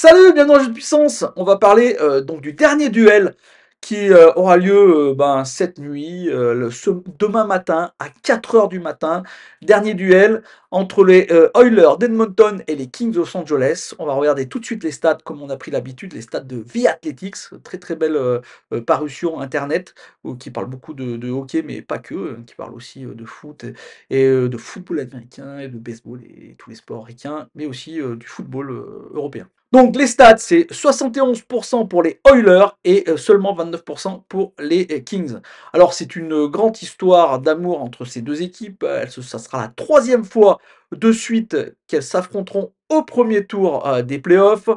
Salut, bienvenue dans Jeu de puissance. On va parler donc du dernier duel qui aura lieu cette nuit, demain matin à 4 heures du matin. Dernier duel entre les Oilers d'Edmonton et les Kings de Los Angeles. On va regarder tout de suite les stats comme on a pris l'habitude, les stats de The Athletics. Très très belle parution internet qui parle beaucoup de hockey, mais pas que, qui parle aussi de foot et de football américain et de baseball et tous les sports américains, mais aussi du football européen. Donc les stats, c'est 71% pour les Oilers et seulement 29% pour les Kings. Alors c'est une grande histoire d'amour entre ces deux équipes. Ça sera la troisième fois de suite qu'elles s'affronteront au premier tour des playoffs.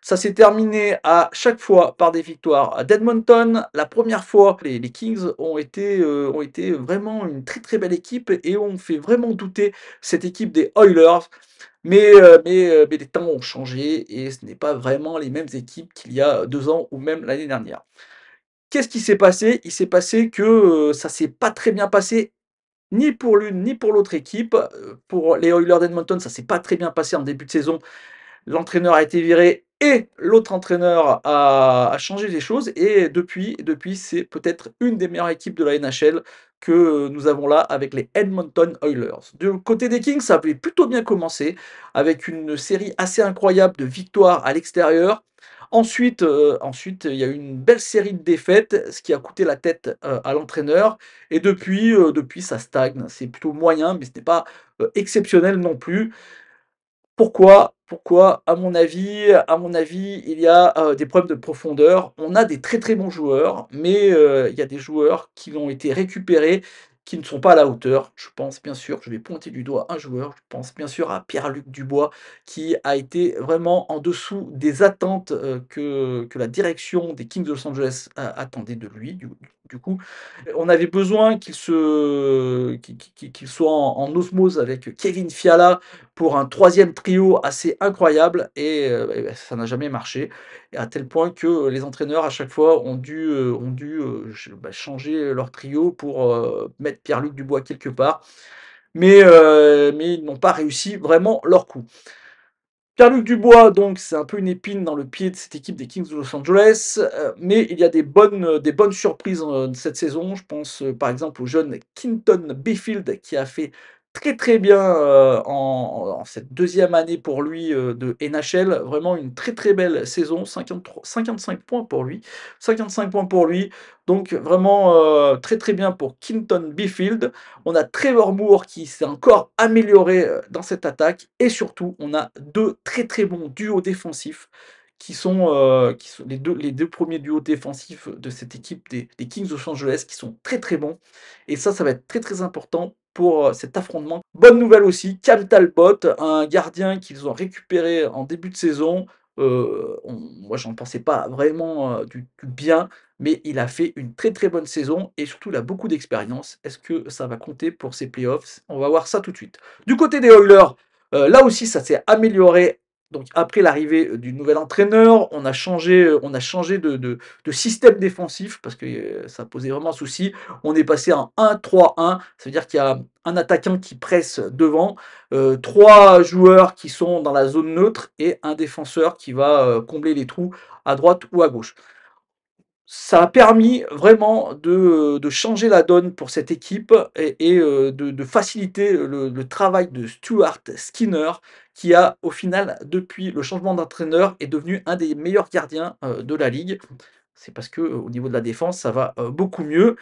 Ça s'est terminé à chaque fois par des victoires d'Edmonton. La première fois, les Kings ont été vraiment une très très belle équipe et ont fait vraiment douter cette équipe des Oilers. Mais les temps ont changé et ce n'est pas vraiment les mêmes équipes qu'il y a 2 ans ou même l'année dernière. Qu'est-ce qui s'est passé? Il s'est passé que, ça s'est pas très bien passé, ni pour l'une ni pour l'autre équipe. Pour les Oilers d'Edmonton, ça s'est pas très bien passé en début de saison. L'entraîneur a été viré et l'autre entraîneur a changé les choses et depuis c'est peut-être une des meilleures équipes de la NHL que nous avons là avec les Edmonton Oilers. Du côté des Kings, ça avait plutôt bien commencé avec une série assez incroyable de victoires à l'extérieur. Ensuite, il y a eu une belle série de défaites, ce qui a coûté la tête, à l'entraîneur et depuis ça stagne. C'est plutôt moyen, mais ce n'est pas, exceptionnel non plus. Pourquoi? Pourquoi? À mon avis, il y a, des problèmes de profondeur. On a des très, très bons joueurs, mais il y a des joueurs qui ont été récupérés, qui ne sont pas à la hauteur. Je pense bien sûr, je vais pointer du doigt un joueur, je pense bien sûr à Pierre-Luc Dubois, qui a été vraiment en dessous des attentes, que la direction des Kings de Los Angeles attendait de lui, du coup. On avait besoin qu'il soit en osmose avec Kevin Fiala pour un troisième trio assez incroyable et bah, ça n'a jamais marché. Et à tel point que les entraîneurs à chaque fois ont dû changer leur trio pour, mettre Pierre-Luc Dubois quelque part. Mais ils n'ont pas réussi vraiment leur coup. Pierre-Luc Dubois, donc, c'est un peu une épine dans le pied de cette équipe des Kings de Los Angeles, mais il y a des bonnes surprises, cette saison. Je pense, par exemple au jeune Quinton Byfield qui a fait très, très bien, en cette deuxième année pour lui, de NHL. Vraiment une très, très belle saison, 55 points pour lui, 55 points pour lui. Donc vraiment, très, très bien pour Quinton Byfield. On a Trevor Moore qui s'est encore amélioré, dans cette attaque et surtout on a 2 très, très bons duos défensifs qui sont les deux premiers duos défensifs de cette équipe des Kings de Los Angeles qui sont très, très bons et ça va être très, très important pour, cet affrontement. Bonne nouvelle aussi, Cam Talbot, un gardien qu'ils ont récupéré en début de saison, moi j'en pensais pas vraiment, du bien, mais il a fait une très, très bonne saison et surtout il a beaucoup d'expérience. Est-ce que ça va compter pour ces playoffs? On va voir ça tout de suite. Du côté des Oilers, là aussi ça s'est amélioré. Donc après l'arrivée, du nouvel entraîneur, on a changé de système défensif parce que, ça posait vraiment souci. On est passé en 1-3-1, ça veut dire qu'il y a un attaquant qui presse devant, 3 joueurs qui sont dans la zone neutre et un défenseur qui va, combler les trous à droite ou à gauche. Ça a permis vraiment de changer la donne pour cette équipe et de faciliter le travail de Stuart Skinner qui a, au final, depuis le changement d'entraîneur, est devenu un des meilleurs gardiens, de la ligue. C'est parce que, au niveau de la défense, ça va, beaucoup mieux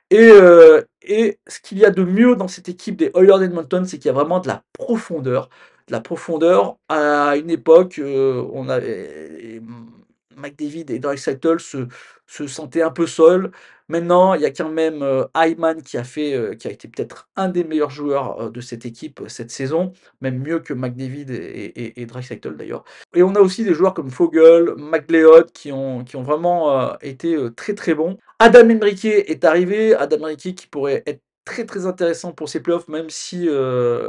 et ce qu'il y a de mieux dans cette équipe des Oilers d'Edmonton, c'est qu'il y a vraiment de la profondeur. De la profondeur. À une époque, on avait McDavid et Draisaitl se sentaient un peu seuls. Maintenant, il y a quand même, Hyman qui a été peut-être un des meilleurs joueurs, de cette équipe, cette saison, même mieux que McDavid et Draisaitl d'ailleurs. Et on a aussi des joueurs comme Foegele, McLeod qui ont vraiment, été, très, très bons. Adam Henrique est arrivé, Adam Henrique qui pourrait être très, très intéressant pour ces playoffs, même si,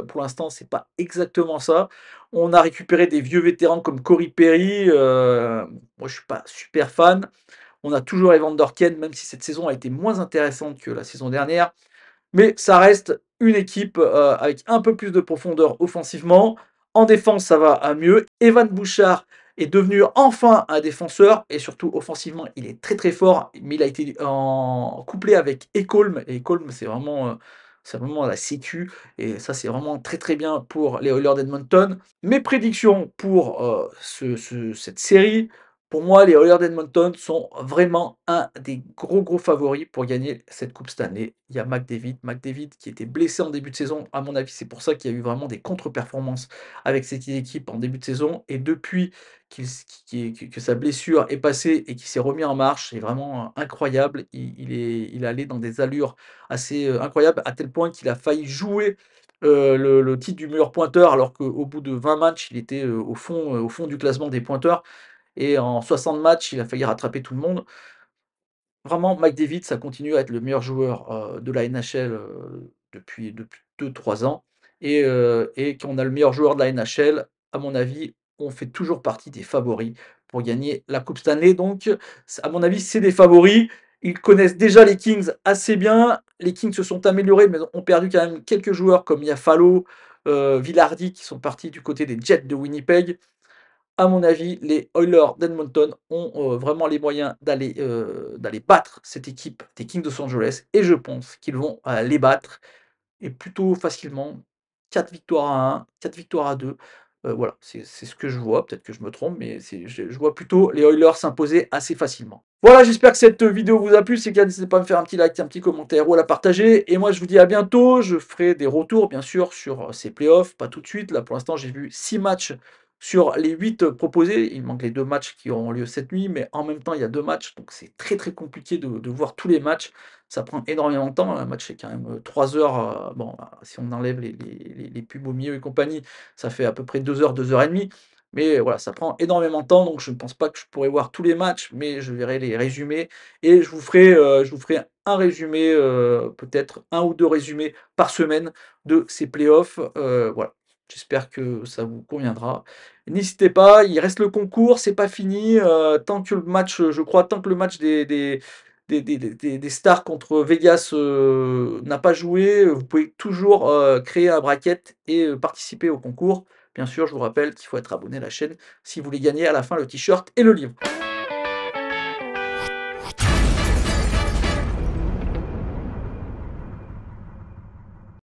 pour l'instant, c'est pas exactement ça. On a récupéré des vieux vétérans comme Corey Perry, moi je suis pas super fan. On a toujours Evander Kane, même si cette saison a été moins intéressante que la saison dernière. Mais ça reste une équipe, avec un peu plus de profondeur offensivement. En défense, ça va à mieux. Evan Bouchard est devenu enfin un défenseur et surtout offensivement, il est très, très fort, mais il a été en couplé avec Ekholm et Ekholm, c'est vraiment la sécu et ça, c'est vraiment très, très bien pour les Oilers d'Edmonton. Mes prédictions pour, cette série, pour moi, les Oilers d'Edmonton sont vraiment un des gros, gros favoris pour gagner cette coupe Stanley. Il y a McDavid qui était blessé en début de saison. À mon avis, c'est pour ça qu'il y a eu vraiment des contre-performances avec cette équipe en début de saison et depuis qu'il s qui que sa blessure est passée et qu'il s'est remis en marche, c'est vraiment, incroyable. Il est allé dans des allures assez, incroyables, à tel point qu'il a failli jouer, le titre du meilleur pointeur alors qu'au bout de 20 matchs, il était, au fond du classement des pointeurs et en 60 matchs, il a failli rattraper tout le monde. Vraiment, McDavid, ça continue à être le meilleur joueur, de la NHL, depuis 2-3 ans et qu'on a le meilleur joueur de la NHL, à mon avis, on fait toujours partie des favoris pour gagner la coupe Stanley donc à mon avis, c'est des favoris. Ils connaissent déjà les Kings assez bien. Les Kings se sont améliorés, mais ont perdu quand même quelques joueurs comme Iafallo, Vilardi qui sont partis du côté des Jets de Winnipeg. À mon avis, les Oilers d'Edmonton ont, vraiment les moyens d'aller battre cette équipe des Kings de Los Angeles et je pense qu'ils vont, les battre et plutôt facilement. 4 victoires à 1, 4 victoires à 2. Voilà, c'est ce que je vois, peut-être que je me trompe, mais je vois plutôt les Oilers s'imposer assez facilement. Voilà, j'espère que cette vidéo vous a plu. Si c'est le cas, n'hésitez pas à me faire un petit like, un petit commentaire ou à la partager et moi je vous dis à bientôt. Je ferai des retours bien sûr sur, ces playoffs, pas tout de suite. Là, pour l'instant, j'ai vu 6 matchs sur les 8 proposés. Il manque les 2 matchs qui auront lieu cette nuit, mais en même temps, il y a 2 matchs, donc c'est très, très compliqué de voir tous les matchs. Ça prend énormément de temps. Un match, c'est quand même, 3 heures, bon, si on enlève les pubs au milieu et compagnie, ça fait à peu près 2 heures et demie. Mais voilà, ça prend énormément de temps, donc je ne pense pas que je pourrai voir tous les matchs, mais je verrai les résumés et je vous ferai un résumé, peut-être un ou 2 résumés par semaine de ces playoffs, voilà. J'espère que ça vous conviendra. N'hésitez pas, il reste le concours, c'est pas fini, tant que le match, je crois, tant que le match des Stars contre Vegas, n'a pas joué, vous pouvez toujours, créer un bracket et participer au concours. Bien sûr, je vous rappelle qu'il faut être abonné à la chaîne si vous voulez gagner à la fin le t-shirt et le livre.